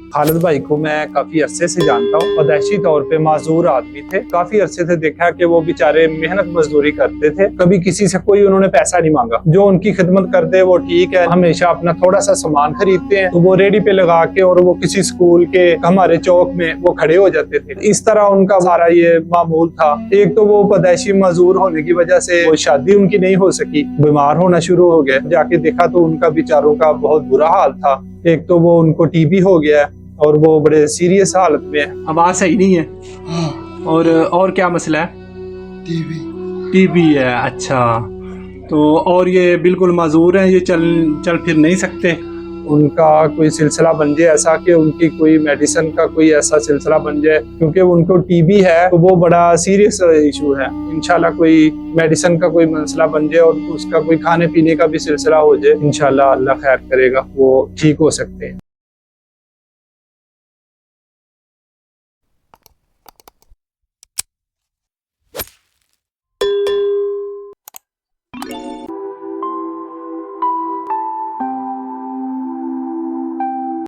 खालिद भाई को मैं काफी अरसे से जानता हूँ। पैदाइशी तौर पे माजूर आदमी थे। काफी अरसे से देखा कि वो बेचारे मेहनत मजदूरी करते थे। कभी किसी से कोई उन्होंने पैसा नहीं मांगा। जो उनकी खिदमत करते वो ठीक है। हमेशा अपना थोड़ा सा सामान खरीदते हैं तो वो रेडी पे लगा के और वो किसी स्कूल के हमारे चौक में वो खड़े हो जाते थे। इस तरह उनका सारा ये मामूल था। एक तो वो पैदाइशी मजदूर होने की वजह से वो शादी उनकी नहीं हो सकी, बीमार होना शुरू हो गए। जाके देखा तो उनका बेचारों का बहुत बुरा हाल था। एक तो वो उनको टीबी हो गया और वो बड़े सीरियस हालत में है। आवाज सही नहीं है। हाँ, और क्या मसला है? टीबी है। अच्छा, तो और ये बिल्कुल माजूर हैं, ये चल फिर नहीं सकते। उनका कोई सिलसिला बन जाए ऐसा कि उनकी कोई मेडिसिन का कोई ऐसा सिलसिला बन जाए, क्योंकि उनको टीबी है तो वो बड़ा सीरियस इशू है। इंशाल्लाह कोई मेडिसिन का कोई मसला बन जाए और उसका कोई खाने पीने का भी सिलसिला हो जाए, इंशाल्लाह अल्लाह खैर करेगा, वो ठीक हो सकते हैं।